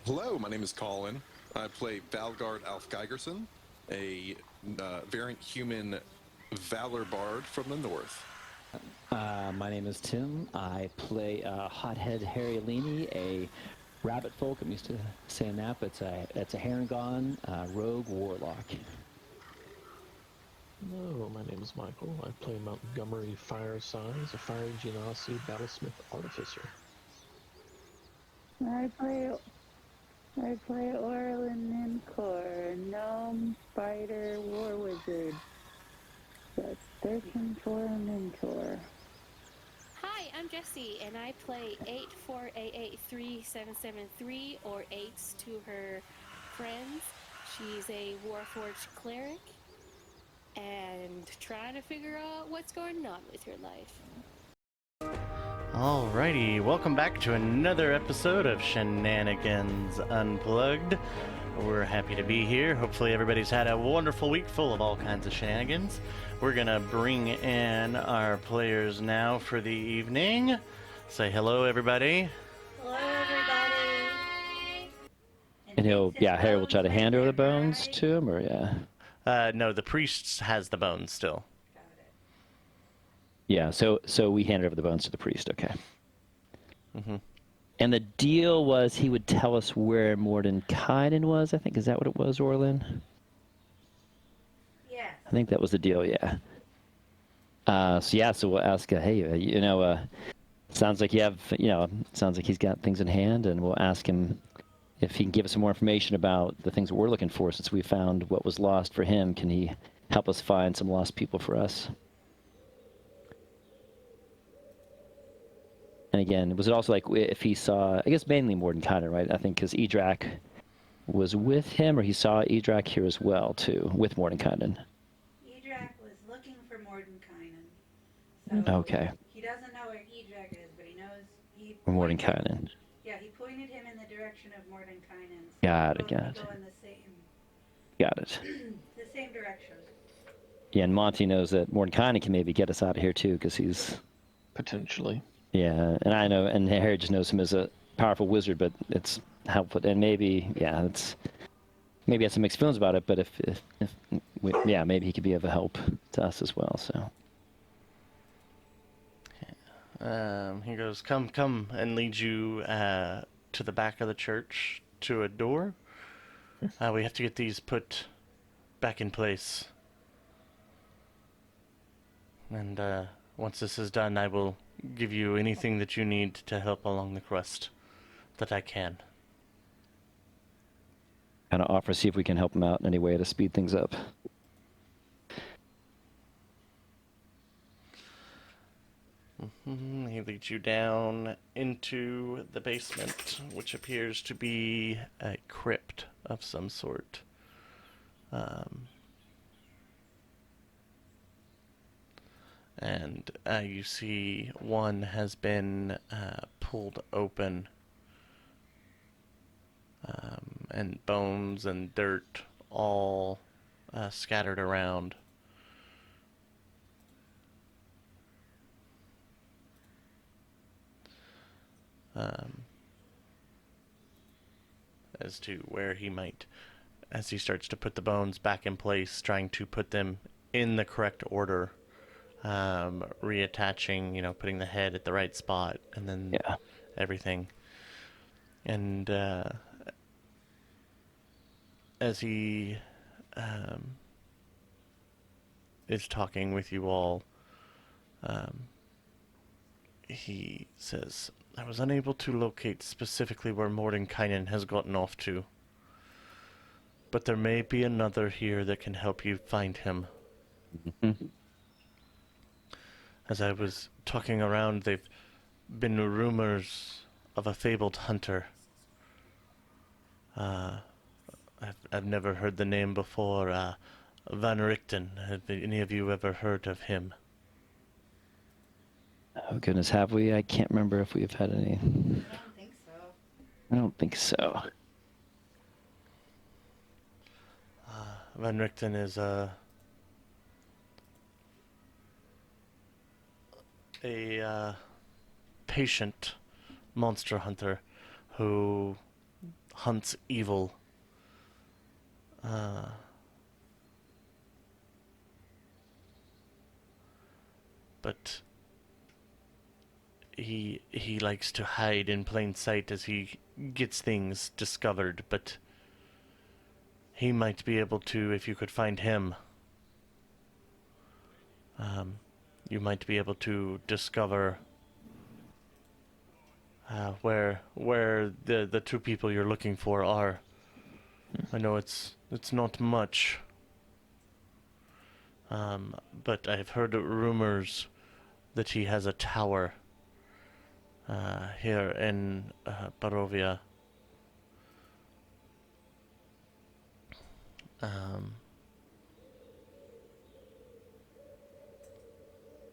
Hello, my name is Colin. I play Valgard Alf Geigerson, a variant human Valor Bard from the north. My name is Tim. I play Hothead Harry Leany, a rabbit folk. I'm used to saying that, but it's a Harengon rogue warlock. Hello, my name is Michael. I play Montgomery Firesize, a fiery genasi battlesmith artificer. I play Orlin Nincor, gnome fighter war wizard. That's 13 for a mentor. Hi, I'm Jessie, and I play 848837773, or 8s to her friends. She's a Warforged cleric, and trying to figure out what's going on with her life. Alrighty, welcome back to another episode of Shenanigans Unplugged. We're happy to be here. Hopefully everybody's had a wonderful week full of all kinds of shenanigans. We're gonna bring in our players now for the evening. Say hello, everybody. Hello, everybody. And Harry will try to hand over the bones to him, or No, the priest has the bones still. Got it. Yeah, so we handed over the bones to the priest, okay. Mm-hmm. And the deal was he would tell us where Mordenkainen was, I think. Is that what it was, Orlin? Yes. I think that was the deal, yeah. So we'll ask, hey, sounds like sounds like he's got things in hand, and we'll ask him if he can give us some more information about the things that we're looking for, since we found what was lost for him. Can he help us find some lost people for us? And again, was it also like if he saw, I guess mainly Mordenkainen, right? I think because Edrak was with him, or he saw Edrak here as well, too, with Mordenkainen. Edrak was looking for Mordenkainen. So Okay. He doesn't know where Edrak is, but he knows Mordenkainen. Yeah, he pointed him in the direction of Mordenkainen. So Got it. Go in the Got it. the same direction. Yeah, and Monty knows that Mordenkainen can maybe get us out of here, too, because he's... Potentially. Yeah, and I know, and Harry just knows him as a powerful wizard, but it's helpful, and maybe has some mixed feelings about it, but maybe he could be of a help to us as well. So. He goes, come, and leads you to the back of the church to a door. We have to get these put back in place. And once this is done, I will give you anything that you need to help along the quest that I can. Kind of offer, see if we can help him out in any way to speed things up. He leads you down into the basement, which appears to be a crypt of some sort. And you see one has been pulled open, and bones and dirt all scattered around. As to where he might, as he starts to put the bones back in place, trying to put them in the correct order. Reattaching, putting the head at the right spot, and then everything. And as he is talking with you all, he says, I was unable to locate specifically where Mordenkainen has gotten off to, but there may be another here that can help you find him. Mm-hmm. As I was talking around, they've been rumors of a fabled hunter. I've never heard the name before. Van Richten. Have any of you ever heard of him? Oh goodness, have we? I can't remember if we've had any. I don't think so. I don't think so. Van Richten is a patient monster hunter who hunts evil. But he likes to hide in plain sight as he gets things discovered, but he might be able to if you could find him. You might be able to discover where the two people you're looking for are. I know it's not much, but I've heard rumors that he has a tower here in Barovia.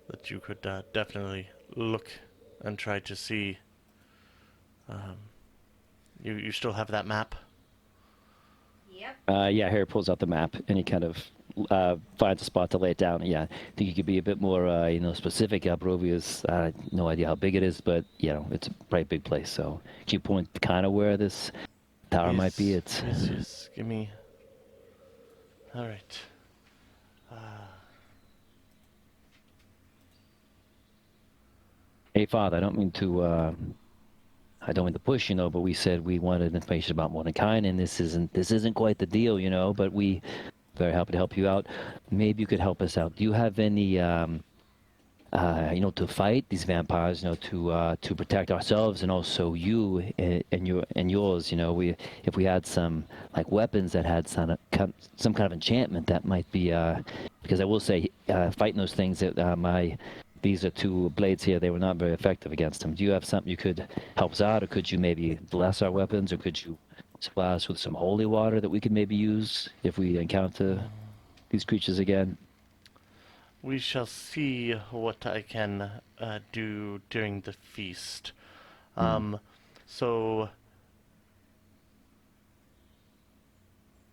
That you could definitely look and try to see. You still have that map? Yep. Yeah, Harry pulls out the map and he kind of finds a spot to lay it down. Yeah, I think you could be a bit more, specific. Barovia's, no idea how big it is, but it's a pretty big place. So, can you point kind of where this tower might be? It's yes. Give me. All right. Hey, Father, I don't mean to push, but we said we wanted information about Mordecai, and this isn't quite the deal, but we very happy to help you out. Maybe you could help us out. Do you have any, to fight these vampires, to protect ourselves and also you and yours, if we had some like weapons that had some kind of enchantment that might be, because I will say, fighting those things that these are two blades here. They were not very effective against them. Do you have something you could help us out, or could you maybe bless our weapons, or could you supply us with some holy water that we could maybe use if we encounter these creatures again? We shall see what I can do during the feast. So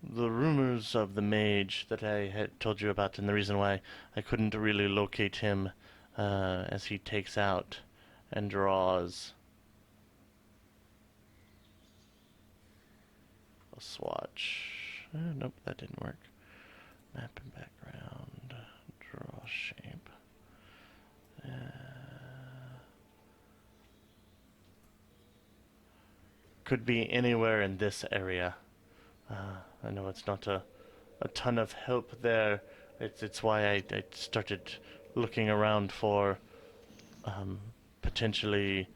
the rumors of the mage that I had told you about, and the reason why I couldn't really locate him as he takes out and draws a swatch. Nope, that didn't work. Map and background, draw shape. Could be anywhere in this area. I know it's not a ton of help there. It's why I started looking around for potentially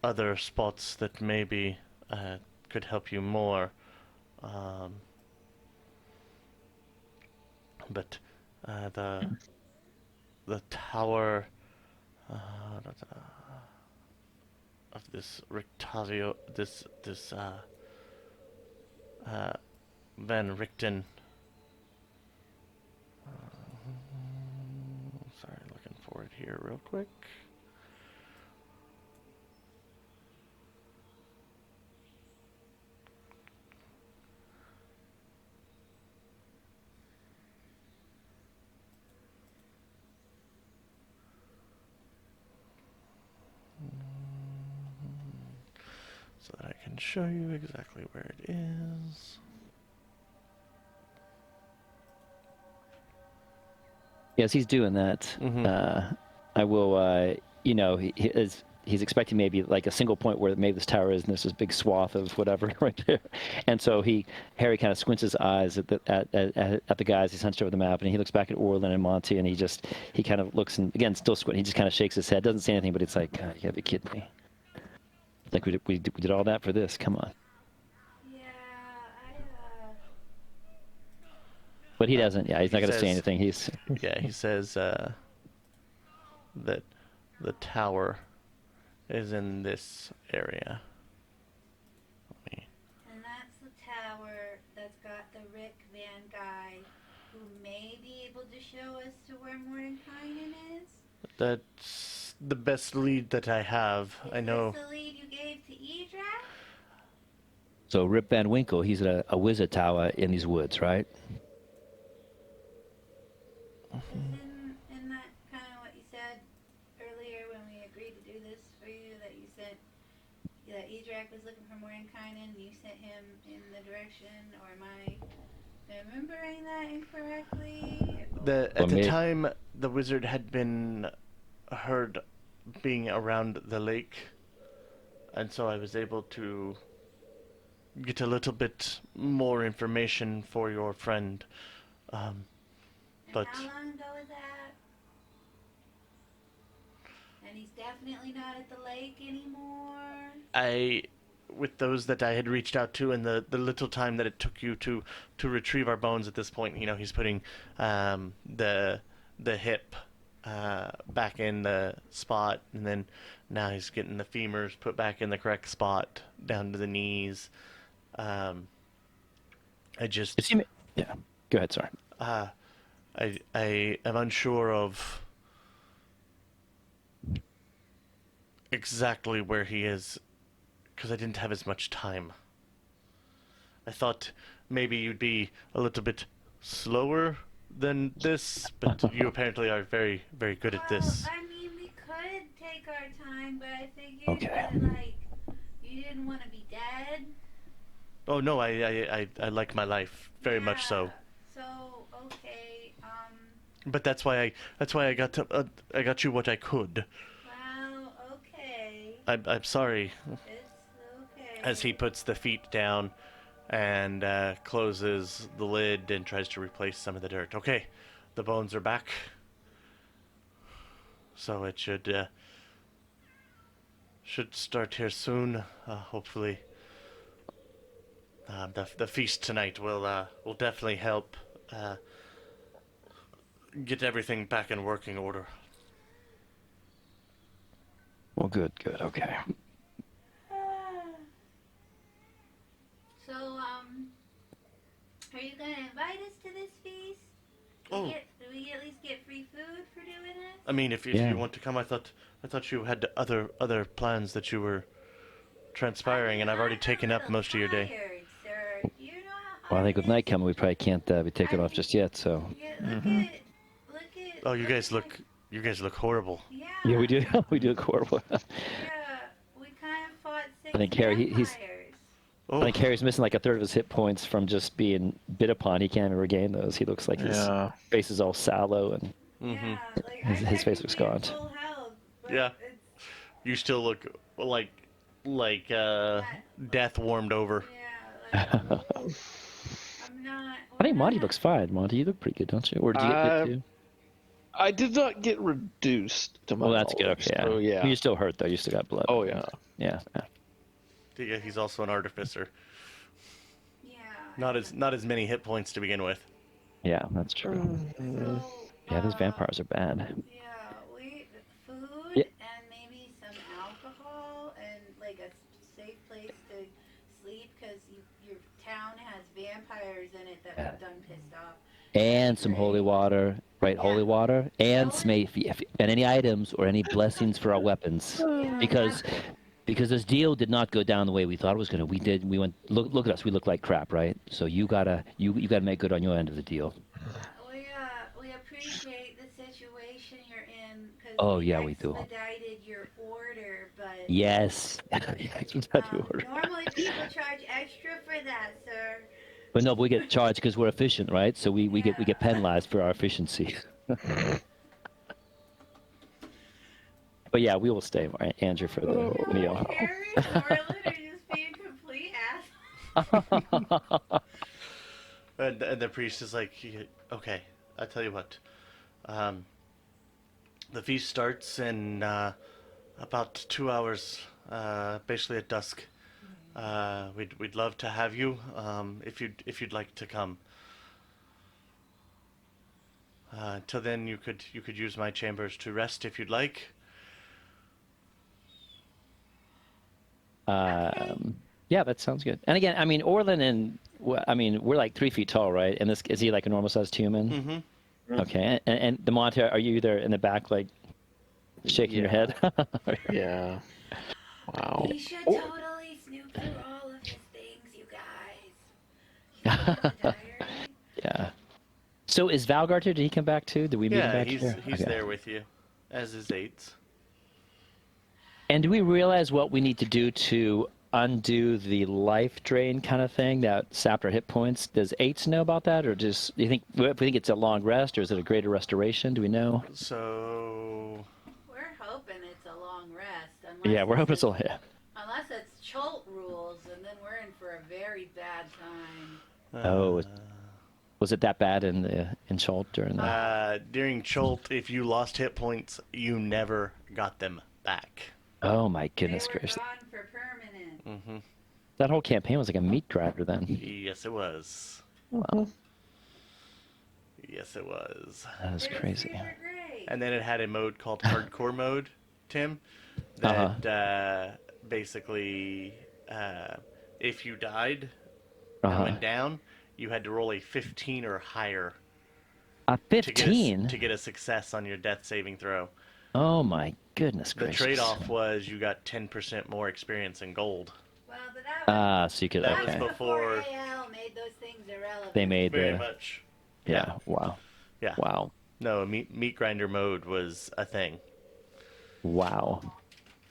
other spots that maybe could help you more. But the tower of this Rictavio, this Van Richten. Sorry, looking for it here real quick. So that I can show you exactly where it is. Yes, he's doing that. I will, he's expecting maybe like a single point where maybe this tower is, and there's this big swath of whatever right there. And so Harry kind of squints his eyes at the guys. He's hunched over the map, and he looks back at Orlin and Monty, and he kind of looks, and again, still squinting. He just kind of shakes his head, doesn't say anything, but it's like, God, you gotta be kidding me. Like we did all that for this? Come on. Yeah, But he doesn't. Yeah, he's not going to say says- anything. He says that the tower is in this area. and that's the tower that's got the Rick Van guy who may be able to show us to where Mordenkainen is. That's the best lead that I have. I know. Is this the lead you gave to Edra? So Rip Van Winkle, he's at a wizard tower in these woods, right? Isn't that kind of what you said earlier when we agreed to do this for you? That you said Edrak was looking for Mordenkainen and you sent him in the direction, or am I remembering that incorrectly? At the time, the wizard had been heard being around the lake, and so I was able to get a little bit more information for your friend. And But how long ago was that? And he's definitely not at the lake anymore? with those that I had reached out to, and the little time that it took you to retrieve our bones at this point, he's putting the hip back in the spot, and then now he's getting the femurs put back in the correct spot down to the knees. I just Yeah. Go ahead. Sorry. I am unsure of exactly where he is, because I didn't have as much time. I thought maybe you'd be a little bit slower than this, but you apparently are very, very good at this. Well, I mean, we could take our time, but I figured Okay. that, like, you didn't want to be dead. Oh no, I like my life very much so. So, okay, But that's why I got you what I could. well, okay. I'm sorry. It's okay. As he puts the feet down and closes the lid and tries to replace some of the dirt. Okay, the bones are back. So it should start here soon. Hopefully, the feast tonight will definitely help get everything back in working order. Well, good. Okay. So, are you gonna invite us to this feast? Oh. Do we at least get free food for doing this? I mean, if Yeah. you want to come, I thought you had other plans that you were transpiring, and I've already taken up most of your day. Tired, sir. You know how Well, I think hard with it night is? coming, we probably can't be taken off just yet. So. Yeah, look at. Oh, you guys look horrible. Yeah. Yeah, we do. We do horrible. Yeah, we kind of fought six I think Harry, he's. vampires. Oh, I think Harry's missing like a third of his hit points from just being bit upon. He can't even regain those. He looks like his face is all sallow and mm-hmm. Yeah, like, His face looks technically gaunt. at full health, but Yeah. it's- You still look like death warmed over. Yeah, like, I'm not. I think Monty looks fine. Monty, you look pretty good, don't you? Or did you get hit too? I did not get reduced to my Oh, that's good. knowledge, Okay, so yeah. You're still hurt though. You still got blood. Oh yeah. Yeah. Yeah, he's also an artificer. Yeah. Not as many hit points to begin with. Yeah, that's true. So, Yeah, those vampires are bad. Yeah, food Yeah. and maybe some alcohol and like a safe place to sleep because your town has vampires in it that have done pissed off. And some holy water, right? Yeah. Holy water, and some and any items or any blessings for our weapons, because this deal did not go down the way we thought it was gonna. We went. Look at us. We look like crap, right? So you gotta make good on your end of the deal. We appreciate the situation you're in because Oh, yeah, we do. expedited your order, but Yes. Expedite the order. normally people charge extra for that, sir. But no, but we get charged because we're efficient, right? So we get penalized for our efficiency. But yeah, we will stay, right, Andrew, for the meal. Harry and Orlin are just being complete assholes. And the priest is like, okay, I'll tell you what. The feast starts in about 2 hours, basically at dusk. We'd love to have you if you'd like to come. Till then, you could use my chambers to rest if you'd like. Yeah, that sounds good. And again, I mean, Orlin and we're like 3 feet tall, right? And is he like a normal sized human? Mm-hmm. Okay. And the Monte, are you there in the back, like shaking your head? Yeah. Wow. We should totally snoop through all of his things, you guys. You have the diary? Yeah. So is Valgard here? Did he come back too? Did we meet him Yeah, back he's here? he's Okay. there with you, as is Eights. And do we realize what we need to do to undo the life drain kind of thing that sapped our hit points? Does Eights know about that, or just do you think we think it's a long rest, or is it a greater restoration? Do we know? So We're hoping it's a long rest. Yeah, we're hoping it's all. Yeah. Unless it's Cholt rules, and then we're in for a very bad time. Oh, was it that bad in Chult during that? during Cholt, if you lost hit points, you never got them back. Oh my goodness They were gracious! gone for permanent. Mm-hmm. That whole campaign was like a meat grinder then. Yes, it was. Wow, Yes, it was. that was It was crazy. super great. And then it had a mode called Hardcore Mode, Tim, that basically, if you died and went down, you had to roll a 15 or higher A 15? to get a success on your death saving throw. Oh my goodness The gracious! trade-off was you got 10% more experience in gold. Well, but that was, So you could That okay. was before before- AL made those things irrelevant. They made Very the much. yeah. Wow. Yeah. Wow. No, meat grinder mode was a thing. Wow.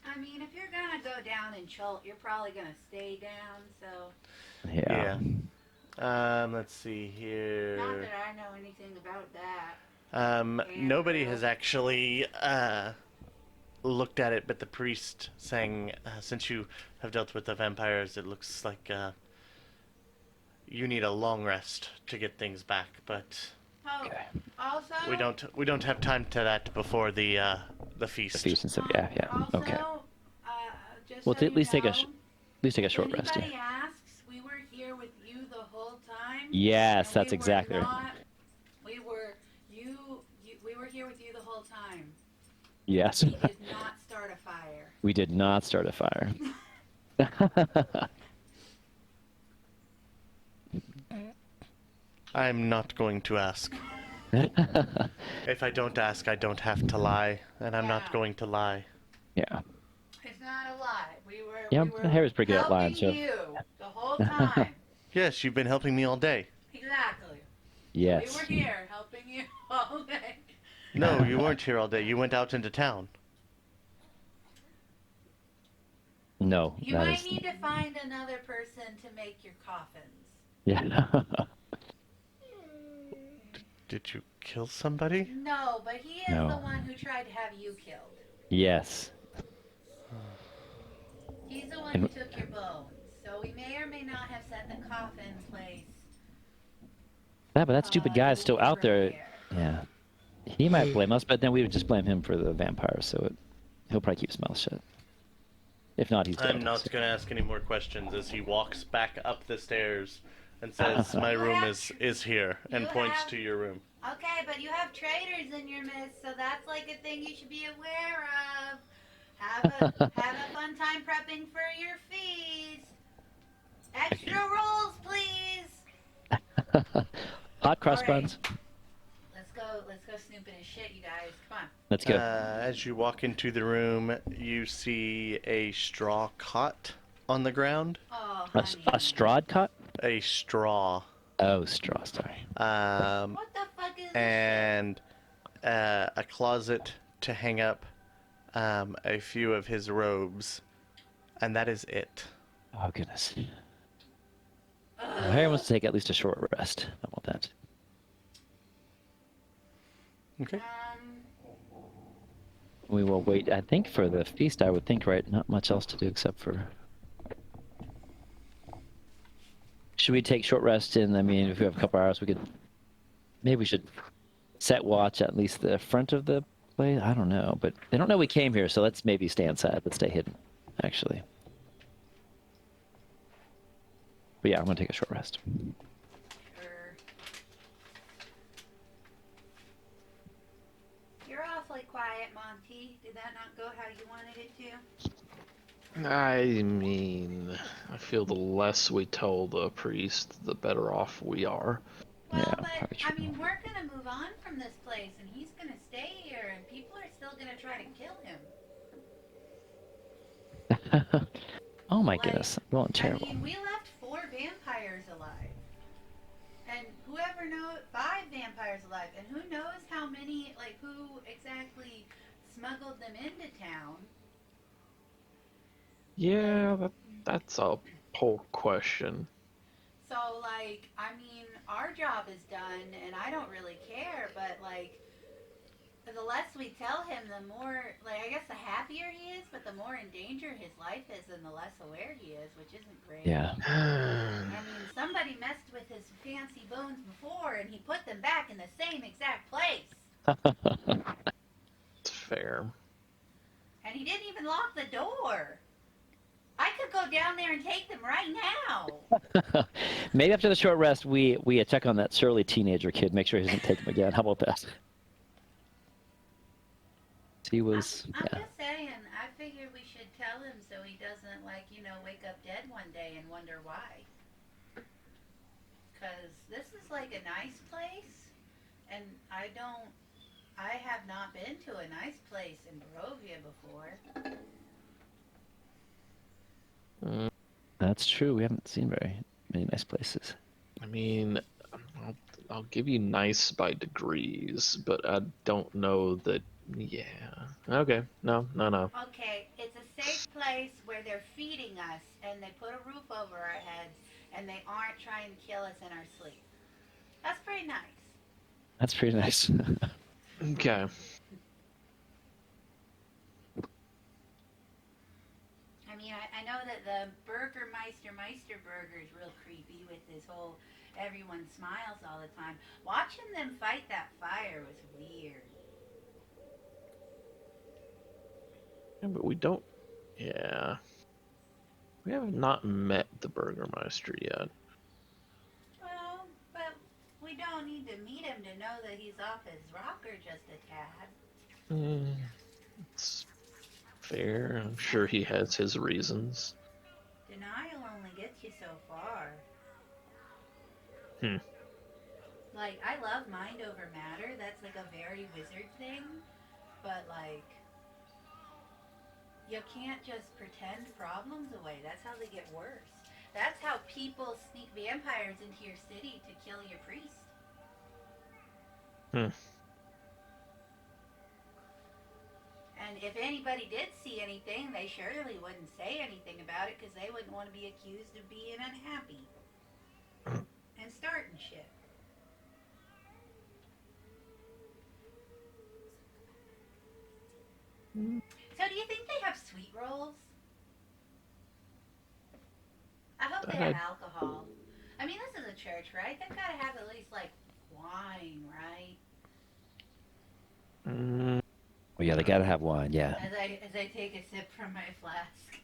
I mean, if you're gonna go down in Cholt, you're probably gonna stay down. So, Yeah. Let's see here. not that I know anything about that. Nobody has actually looked at it, but the priest saying, since you have dealt with the vampires, it looks like you need a long rest to get things back. But Oh, Okay. also, we don't have time to that before the feast. The feast and stuff. Yeah. Yeah. Also, Okay. just Well, so at least you take know, at least take a if short rest. anybody Yeah. asks, we were here with you the whole time. Yes, and that's we exactly were right. not, we were we were here with you the whole time. Yes. We did not start a fire. We did not start a fire. I'm not going to ask. If I don't ask, I don't have to lie, and I'm not Yeah. going to lie. Yeah. It's not a lie. We were. Yeah, we were Harry's pretty good at lying, helping so- you the whole time. Yes, you've been helping me all day. Exactly. Yes. We were here helping you all day. No, you weren't here all day. You went out into town. No, You that might is. need to find another person to make your coffins. Yeah. Did you kill somebody? No, but he is No. the one who tried to have you killed. Yes. He's the one who took your bones. So we may or may not have set the coffin place. Yeah, but that stupid guy is still out there. here. Yeah. He might blame us, but then we would just blame him for the vampires, so he'll probably keep his mouth shut. If not, he's dead. I'm not going to ask any more questions as he walks back up the stairs and says, "My room is here," and You points have- to your room. Okay, but you have traitors in your midst, so that's like a thing you should be aware of. Have a fun time prepping for your feast. Extra rolls, please. Hot cross All right. buns. Let's go snooping his shit, you guys. Come on. Let's go. As you walk into the room, you see a straw cot on the ground. Oh, A, honey. a straw cut? A straw. Oh, straw. Sorry. What the fuck is this? And a closet to hang up a few of his robes, and that is it. Oh goodness. Harry wants to take at least a short rest. How about that? Okay. We will wait. I think for the feast, I would think, right? Not much else to do except for. Should we take short rest? And I mean, if we have a couple hours, we could. Maybe we should set watch at least the front of the place. I don't know, but they don't know we came here, so let's maybe stay inside. Let's stay hidden, actually. But yeah, I'm gonna take a short rest. Sure. You're awfully quiet, Monty. Did that not go how you wanted it to? I mean, I feel the less we tell the priest, the better off we are. Well, Yeah, but probably I true. mean, we're gonna move on from this place, and he's gonna stay here, and people are still gonna try to kill him. Oh my Like, goodness, I'm going terrible. I mean, we left 4 vampires alive, and whoever knows 5 vampires alive, and who knows how many, like who exactly smuggled them into town. Yeah, that's a whole question. So, like, I mean, our job is done, and I don't really care, but, like, the less we tell him, the more, like, I guess the happier he is, but the more in danger his life is, and the less aware he is, which isn't great. Yeah. I mean, somebody messed with his fancy bones before, and he put them back in the same exact place. It's fair. And he didn't even lock the door. I could go down there and take them right now. Maybe after the short rest, we check on that surly teenager kid, make sure he doesn't take them again. How about that? He was, I'm yeah. just saying, I figured we should tell him so he doesn't, like, wake up dead one day and wonder why. Because this is like a nice place, and I have not been to a nice place in Barovia before. That's true. We haven't seen very many nice places. I mean, I'll give you nice by degrees, but I don't know that. Yeah. Okay. No. Okay, it's a safe place where they're feeding us, and they put a roof over our heads, and they aren't trying to kill us in our sleep. That's pretty nice. That's pretty nice. Okay. I mean, I know that the Burgermeister burger is real creepy with this whole everyone smiles all the time. Watching them fight that fire was weird. Yeah, but we don't. Yeah. We have not met the Burgermeister yet. Well, but we don't need to meet him to know that he's off his rocker just a tad. It's fair. I'm sure he has his reasons. Denial only gets you so far. Hmm. Like, I love mind over matter. That's like a very wizard thing. But, like, you can't just pretend problems away. That's how they get worse. That's how people sneak vampires into your city to kill your priest. Hmm. And if anybody did see anything, they surely wouldn't say anything about it because they wouldn't want to be accused of being unhappy and starting shit. So, do you think they have sweet rolls? I hope they have alcohol. I mean, this is a church, right? They've got to have at least, like, wine, right? Well, yeah, they gotta have wine. Yeah. As I take a sip from my flask.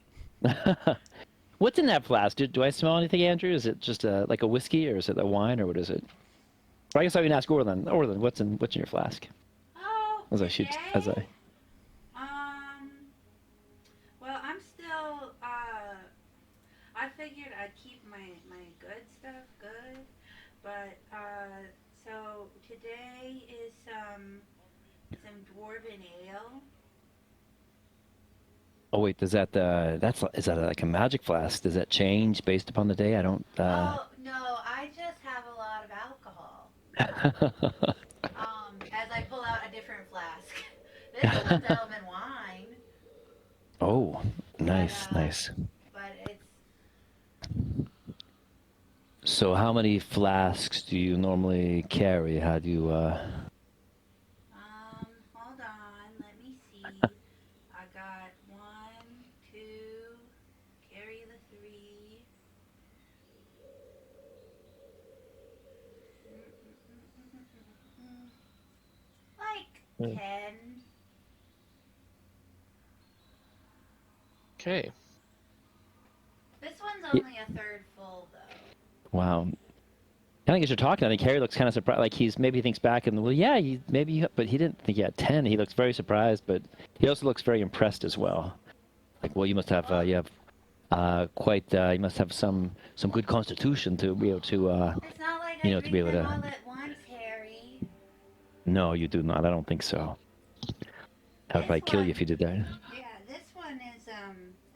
What's in that flask? Do I smell anything, Andrew? Is it just like a whiskey, or is it a wine, or what is it? Or I guess I can ask Orland. Orland, what's in your flask? Oh, As I today? shoot, as I. Well, I'm still, I figured I'd keep my good stuff good, but, so today is some dwarven ale. Oh wait, does that is that like a magic flask? Does that change based upon the day? I don't. Oh, no, I just have a lot of alcohol. As I pull out a different flask. This one's Elven wine. Oh, nice, But, nice. But it's... So how many flasks do you normally carry? How do you? Hold on, let me see. I got 1, 2, carry the 3. Like 10. Okay. This one's only a third full, though. Wow. I think as you're talking, I think Harry looks kind of surprised. Like maybe thinks back and, well, yeah, but he didn't think he had 10. He looks very surprised, but he also looks very impressed as well. Like, well, you must have, you must have some good constitution to be able to, It's not like you I know, to be drink able them to. all at once, Harry. No, you do not. I don't think so. I would probably kill you if you did that. Yeah, this one is,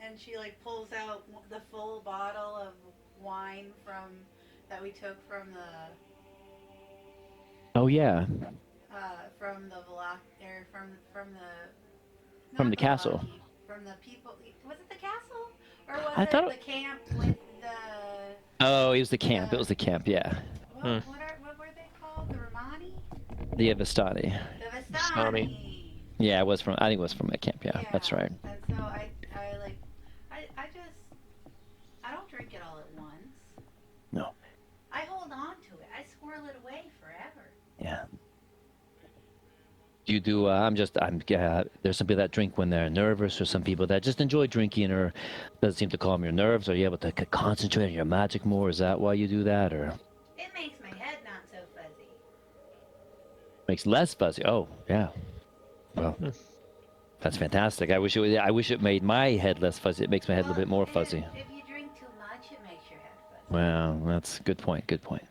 and she, like, pulls out the full bottle of wine that we took from the... Oh yeah. From the from the... From the castle. From the people... Was it the castle? Or was I it thought the camp with the... Oh, it was the camp. It was the camp, yeah. What were they called? The Romani? The Vistani. The Vistani. Vistani. Yeah, it was from. I think it was from a camp. Yeah, that's right. And so I don't drink it all at once. No. I hold on to it. I squirrel it away forever. Yeah. You do. There's some people that drink when they're nervous, or some people that just enjoy drinking, or does it seem to calm your nerves? Are you able to concentrate on your magic more? Is that why you do that, or It makes my head not so fuzzy. makes less fuzzy? Oh, yeah. Well, that's fantastic. I wish it made my head less fuzzy. It makes my head a little bit more fuzzy. If you drink too much, it makes your head fuzzy. Well, that's a good point. Good point.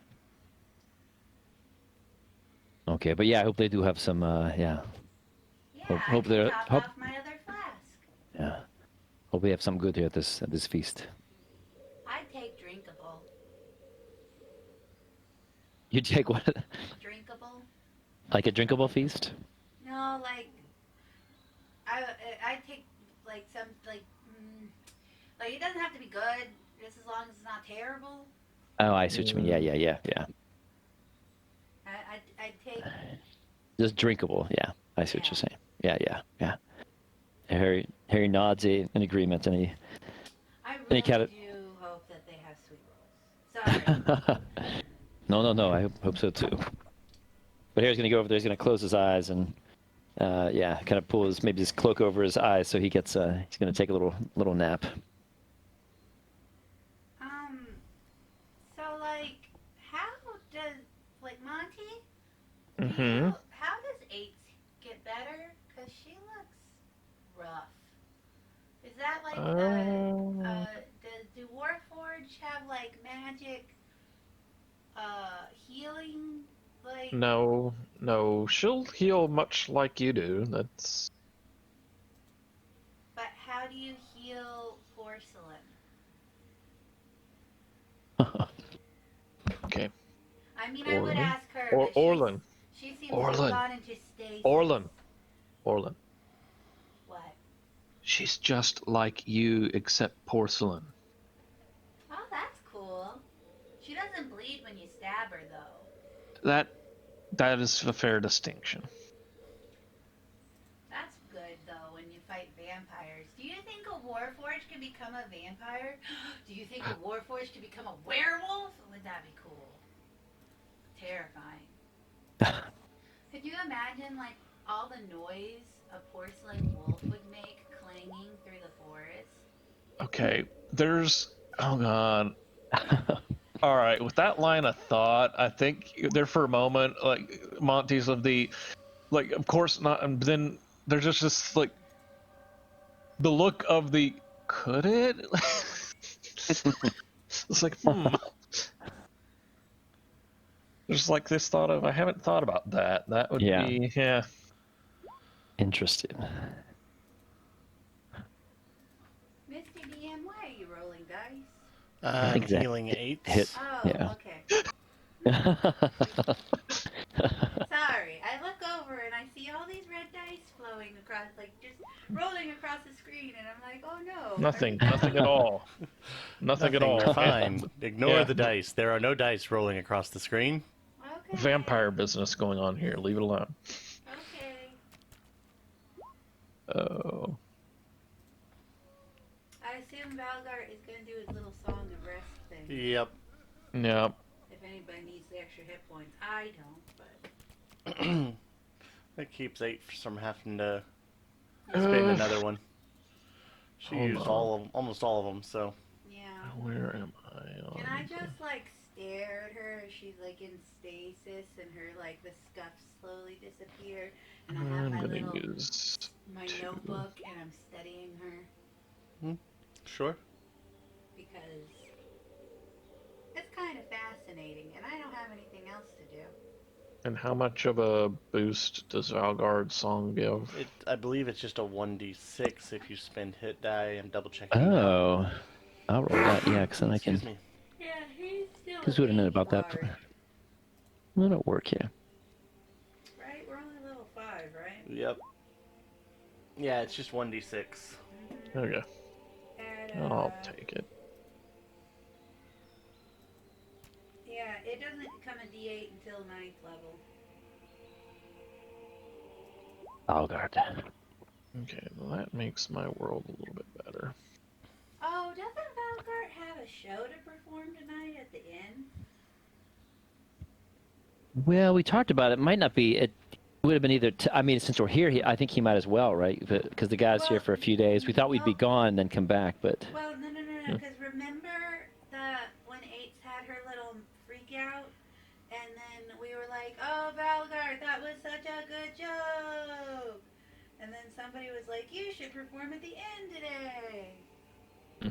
Okay, but yeah, I hope they do have some. Yeah. Yeah, Hope I they're- can top hope- off my other flask. Yeah. Hope we have some good here at this feast. I take drinkable. You take what? Drinkable? Like a drinkable feast? No, like I take like some like it doesn't have to be good, just as long as it's not terrible. Oh, I see what you mean. Yeah. I take Just drinkable. Yeah, I see what you're saying. Yeah. Harry nods in agreement, and he. I Any really cat- do hope that they have sweet rolls. Sorry. No. I hope so too. But Harry's gonna go over there. He's gonna close his eyes and, kind of pull his cloak over his eyes, so he gets. He's gonna take a little nap. So like, how does Monty? Mm-hmm. How does Eights get better? Cause she looks rough. Is that like do Warforged have like magic healing? Like No. She'll heal much like you do. That's But how do you heal porcelain? okay. I mean, I would Orlin? ask her. Or but Orlin. She seems to have Orlin. gone into stasis. Orlin. What? She's just like you, except porcelain. Oh, that's cool. She doesn't bleed when you stab her, though. That is a fair distinction. That's good, though, when you fight vampires. Do you think a Warforged can become a vampire? Do you think a Warforged can become a werewolf? Would that be cool? Terrifying. Could you imagine, like, all the noise a porcelain wolf would make clanging through the forest? Okay, oh god. All right, with that line of thought, I think there for a moment, like Monty's of course not, and then there's just this like the look of the could it? It's like There's like this thought of I haven't thought about that. That would be Interesting. Misty DM, why are you rolling dice? I think that Healing 8. hit. Oh, Yeah. okay. Sorry, I look over and I see all these red dice flowing across, like just rolling across the screen, and I'm like, oh no. nothing at all. Nothing at all. You're fine. Ignore Yeah. the dice. There are no dice rolling across the screen. Okay. Vampire business going on here. Leave it alone. Okay. Oh. I assume Valgar is going to do his little song of rest thing. Yep. Yeah. If anybody needs the extra hit points, I don't, but... That keeps 8 from having to spend another one. She Hold used on. almost all of them, so. Yeah. Where am I? Can I just, like, stare at her as she's, like, in stasis and her, like, the scuffs slowly disappear? And I have I'm my gonna little... use my 2. notebook, and I'm studying her Sure. because it's kind of fascinating, and I don't have anything else to do. And how much of a boost does Valgard's song give? I believe it's just a 1d6 if you spend hit die. I'm double checking. Oh, I'll roll that. Yeah, because then I can. Excuse me. Yeah, he's still. Because we would have known about that. That'll work here. Right, we're only level 5, right? Yep. Yeah, it's just 1d6. Okay. And I'll take it. Yeah, it doesn't become a D8 until 9th level. Valgard. Okay, well, that makes my world a little bit better. Oh, doesn't Valgart have a show to perform tonight at the inn? Well, we talked about it. Might not be. It would have been either. I mean, since we're here, I think he might as well, right? Because the guy's here Well, for a few days. We thought we'd be well- gone, then come back, but Well, no. Because remember when Eights had her little freak out, and then we were like, "Oh, Valgard, that was such a good joke," and then somebody was like, "You should perform at the inn today." oh,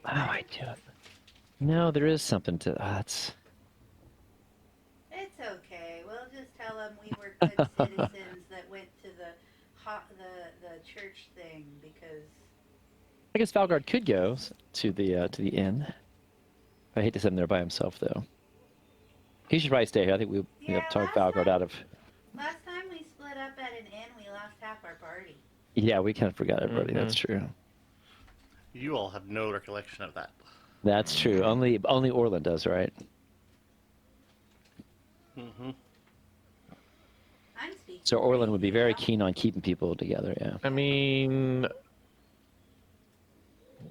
I do. No, there is something to. That's. It's okay. We'll just tell them we were good citizens that went to the church thing because. I guess Valgard could go to the inn. I hate to send him there by himself, though. He should probably stay here. I think we have talked Valgard out of. Last time we split up at an inn, we lost half our party. Yeah, we kind of forgot everybody. That's true. You all have no recollection of that. That's true. Only Orland does, right? Mm-hmm. I'm speaking. So Orland would be very crazy, keen on keeping people together. Yeah. I mean,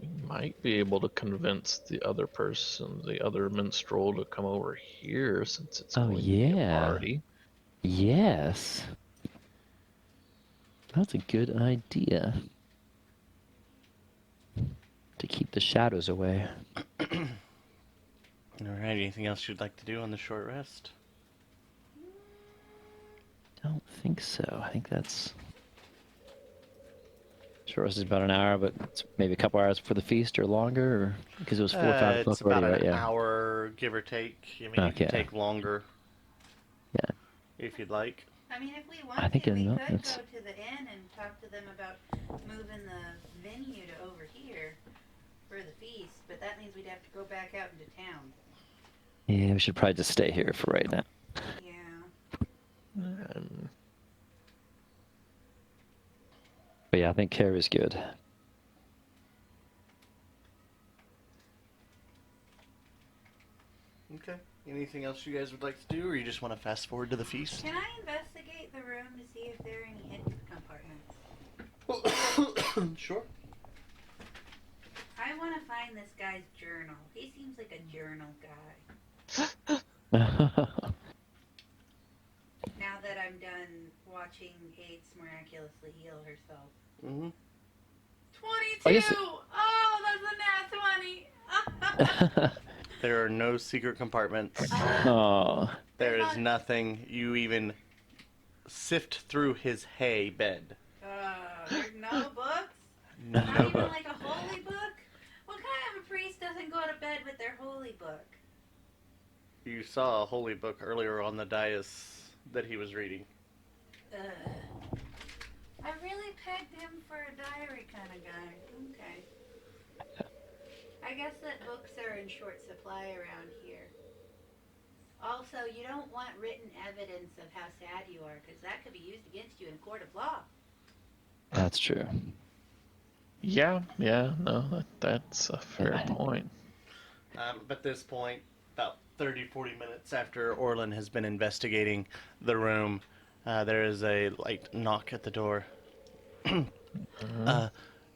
we might be able to convince the other person, the other minstrel, to come over here since it's Oh, going to be a yeah. party. Yes. That's a good idea. To keep the shadows away. All right. Anything else you'd like to do on the short rest? Don't think so. I think that's. Sure, this is about an hour, but it's maybe a couple hours for the feast or longer, or because it was 4 or 5 o'clock It's about already, right? an Yeah. hour, give or take. I mean, you Okay. can take longer. Yeah. If you'd like. I mean, if we I want think to, I we know, could that's- go to the inn and talk to them about moving the venue to over here for the feast, but that means we'd have to go back out into town. Yeah, we should probably just stay here for right now. Yeah. But yeah, I think Carrie's good. Okay. Anything else you guys would like to do, or you just want to fast forward to the feast? Can I investigate the room to see if there are any hidden compartments? Sure. I want to find this guy's journal. He seems like a journal guy. Now that I'm done watching Eights miraculously heal herself. Mm-hmm. 22! I guess Oh, that's a nat 20! There are no secret compartments. Oh. There is nothing. You even sift through his hay bed. There's no books? No, Not no even book. like a holy book? What kind of a priest doesn't go to bed with their holy book? You saw a holy book earlier on the dais that he was reading. I really pegged him for a diary kind of guy. Okay. I guess that books are in short supply around here. Also, you don't want written evidence of how sad you are, because that could be used against you in a court of law. That's true. Yeah, no, that's a fair point. At this point, about 30-40 minutes after Orlin has been investigating the room, there is a light knock at the door.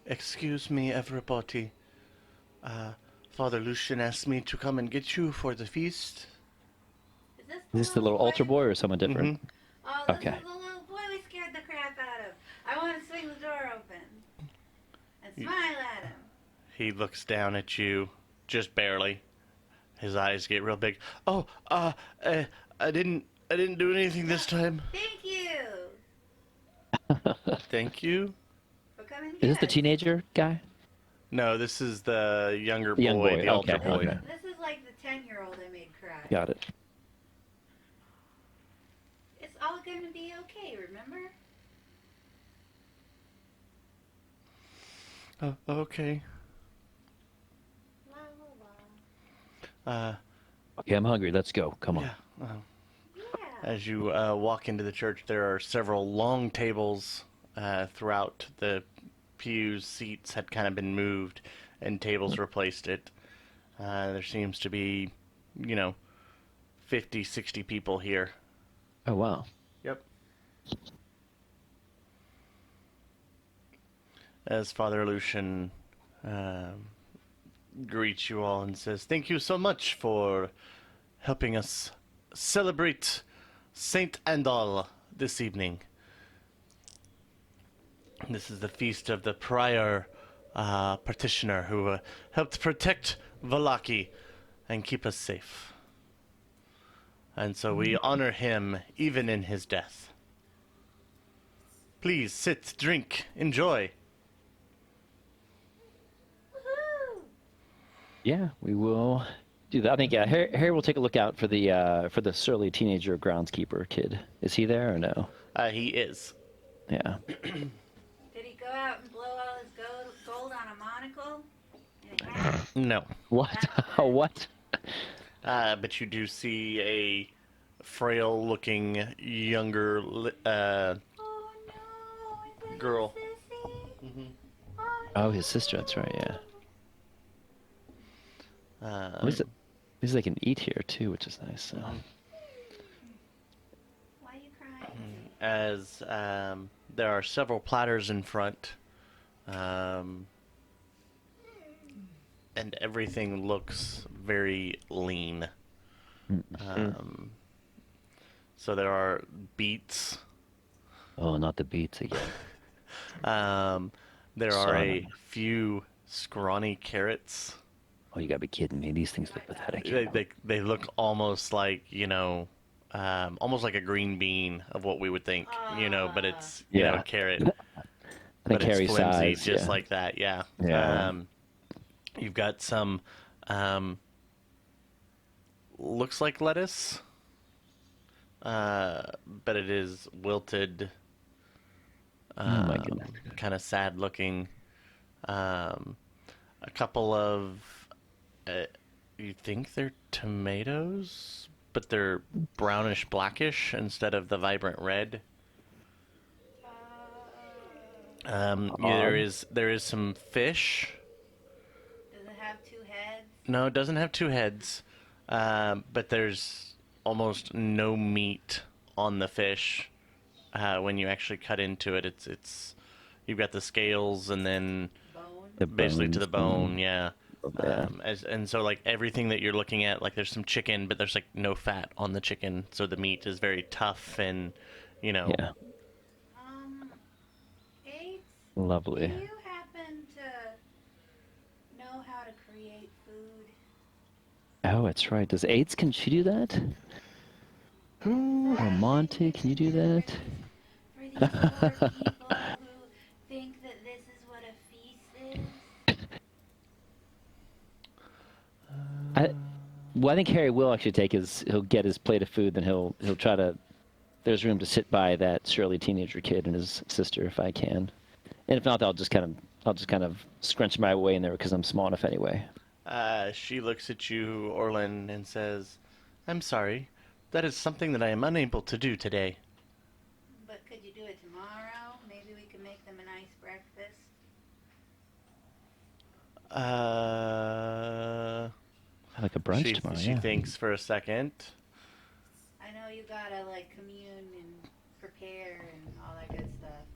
Excuse me, everybody. Father Lucian asked me to come and get you for the feast. Is this Is this the little boy? altar boy or someone different? Oh, this Okay. is the little boy we scared the crap out of. I want to swing the door open and smile at him. He looks down at you, just barely. His eyes get real big. Oh, I didn't do anything this time. Thank you Thank you. for coming. Is this the teenager guy? No, this is the younger The young boy, the altar okay, boy. okay. This is like the 10-year-old I made cry. Got it. It's all going to be okay, remember? Oh, okay. La la la. Okay, I'm hungry. Let's go. Come on. Yeah. Yeah. As you walk into the church, there are several long tables throughout the few seats had kind of been moved and tables replaced it. There seems to be, 50, 60 people here. Oh, wow. Yep. As Father Lucian greets you all and says, "Thank you so much for helping us celebrate Saint Andal this evening. This is the feast of the prior partitioner who helped protect Valaki and keep us safe. And so we honor him even in his death. Please sit, drink, enjoy." Woohoo! Yeah, we will do that. I think Harry will take a look out for the surly teenager groundskeeper kid. Is he there or no? He is. Yeah. Did he go out and blow all his gold on a monocle? And a hat? No. What? What? But you do see a frail-looking younger Oh no! Is it girl. Sissy? Oh, his sister. That's right. Yeah. At least they can eat here too, which is nice. So. Why are you crying? As there are several platters in front, and everything looks very lean. So there are beets. Oh, not the beets again. There Saw are a them. few scrawny carrots. Oh, you gotta be kidding me. These things look pathetic. They look almost like, almost like a green bean of what we would think, but it's, a carrot. I But think it's Harry's flimsy, size. just Yeah. like that, yeah. Yeah. You've got some, looks like lettuce, but it is wilted, Oh my goodness. kind of sad looking. A couple of, you think they're tomatoes, but they're brownish blackish instead of the vibrant red. There is some fish. Does it have two heads? No, it doesn't have two heads, but there's almost no meat on the fish. When you actually cut into it, it's you've got the scales and then Bone? basically to the bone, yeah. Yeah. And so like everything that you're looking at, like there's some chicken, but there's like no fat on the chicken, so the meat is very tough and, Yeah. Eight? Do Lovely. you happen to know how to create food? Oh, that's right. Does AIDS, can she do that? Or Monty, can you do that? For these poor people who think that this is what a feast is? Well, I think Harry will actually he'll get his plate of food, then he'll try to. There's room to sit by that surly teenager kid and his sister if I can, and if not, I'll just kind of scrunch my way in there because I'm small enough anyway. She looks at you, Orlin, and says, "I'm sorry. That is something that I am unable to do today." But could you do it tomorrow? Maybe we can make them a nice breakfast. Like a brunch tomorrow. She thinks for a second. I know you gotta like commune and prepare and all that good stuff.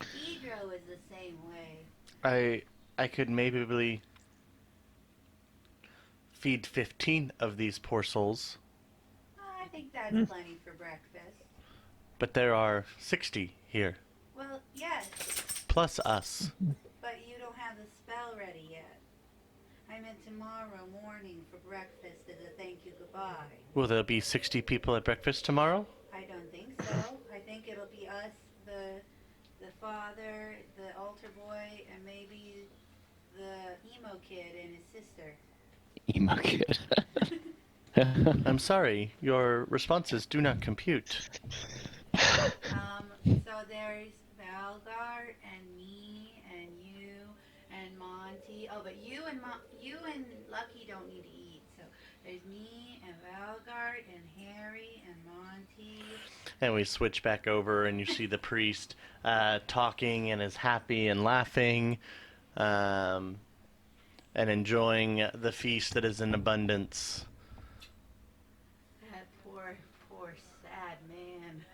Pedro is the same way. I could maybe feed 15 of these poor souls, I think that's plenty for breakfast. but there are 60 here, Well, yes, plus us. but you don't have the spell ready yet. I meant tomorrow morning for breakfast as a thank you goodbye. Will there be 60 people at breakfast tomorrow? I don't think so. I think it'll be us, the father, the altar boy, and maybe the emo kid and his sister. Emo kid. I'm sorry, your responses do not compute. So there's Valgar and me and you and Monty. Oh, but you and Lucky don't need to eat. So there's me and Valgar and Harry and Monty And we switch back over, and you see the priest talking and is happy and laughing, and enjoying the feast that is in abundance. That poor, poor, sad man.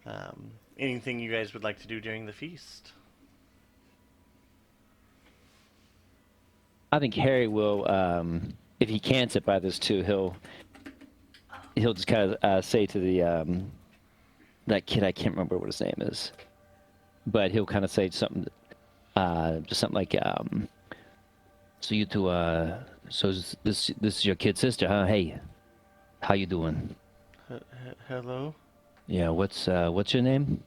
Hi. Anything you guys would like to do during the feast? I think Harry will, if he can sit by this too, he'll just kind of say to the that kid, I can't remember what his name is, but he'll kind of say something, just something like, so you two, so this is your kid sister, huh? Hey, how you doing? Hello? Yeah, what's your name?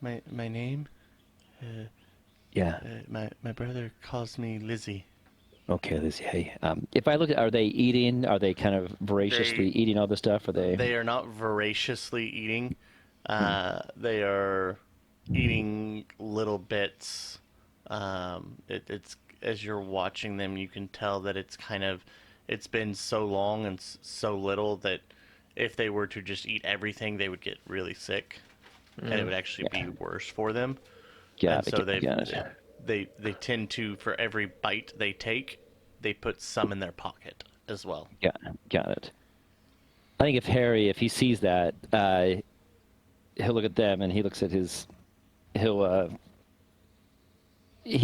My name? Yeah. My brother calls me Lizzie. Okay, Lizzie. Hey, if I look at, are they eating? Are they kind of voraciously eating all this stuff? Are they? They are not voraciously eating. They are eating little bits. It's as you're watching them, you can tell that it's been so long and so little that if they were to just eat everything, they would get really sick, and it would actually be worse for them. Got And it. so they tend to, for every bite they take, they put some in their pocket as well. Got it. I think if he sees that, he'll look at them and he looks at he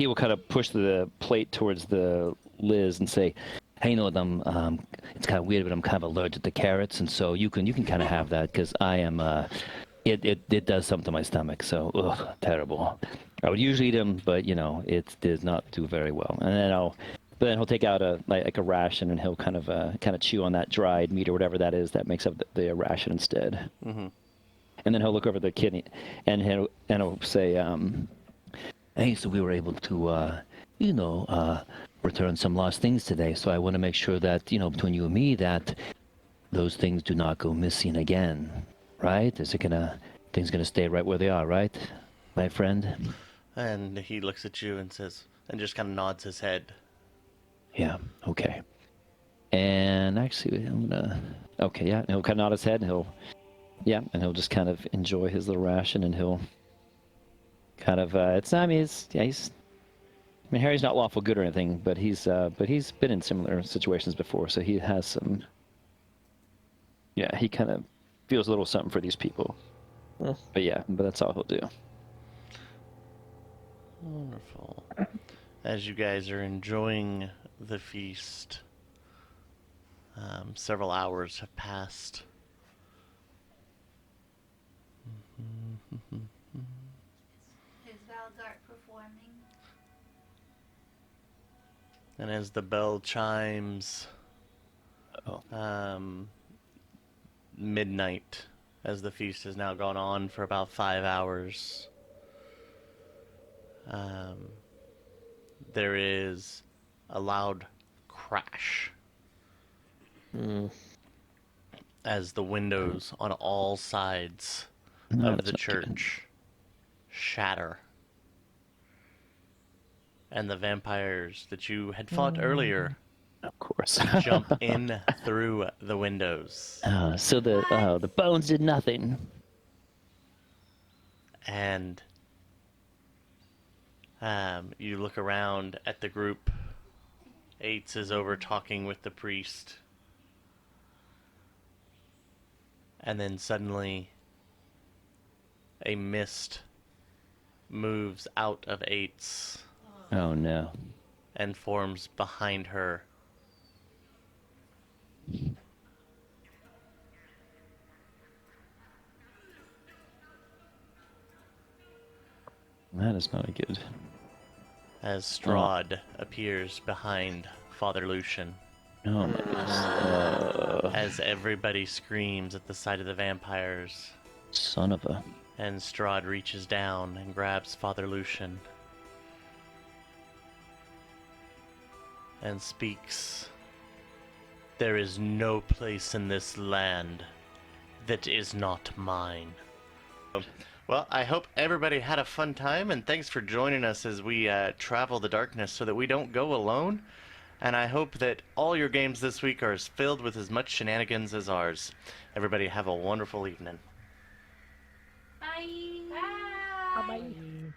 will kind of push the plate towards the Liz and say, hey, you know what, it's kind of weird, but I'm kind of allergic to carrots, and so you can kind of have that because I am, it does something to my stomach, so, terrible. I would usually eat them, but, it does not do very well. And then he'll take out a ration and he'll kind of chew on that dried meat or whatever that is that makes up the ration instead. Mm-hmm. And then he'll look over the kidney and he'll say, hey, so we were able to, return some lost things today. So I want to make sure that, between you and me, that those things do not go missing again, right? Things gonna stay right where they are, right, my friend? And he looks at you and says, and just kind of nods his head. Yeah, okay. And actually, okay, yeah, he'll kind of nod his head and he'll just kind of enjoy his little ration and he'll kind of, Harry's not lawful good or anything, but he's been in similar situations before, so he has some, he kind of feels a little something for these people. But that's all he'll do. Wonderful. As you guys are enjoying the feast, several hours have passed. Is Valgart performing? And as the bell chimes, midnight, as the feast has now gone on for about 5 hours, there is a loud crash as the windows on all sides of the church shatter. And the vampires that you had fought earlier, of course, jump in through the windows. So the bones did nothing. And you look around at the group. Eights is over talking with the priest. And then suddenly, a mist moves out of Eights. Oh no. And forms behind her. That is not good. As Strahd appears behind Father Lucian. Oh my goodness. As everybody screams at the sight of the vampires. Son of a... And Strahd reaches down and grabs Father Lucian. And speaks. There is no place in this land that is not mine. Well, I hope everybody had a fun time, and thanks for joining us as we travel the darkness so that we don't go alone. and I hope that all your games this week are as filled with as much shenanigans as ours. Everybody have a wonderful evening. Bye. Bye.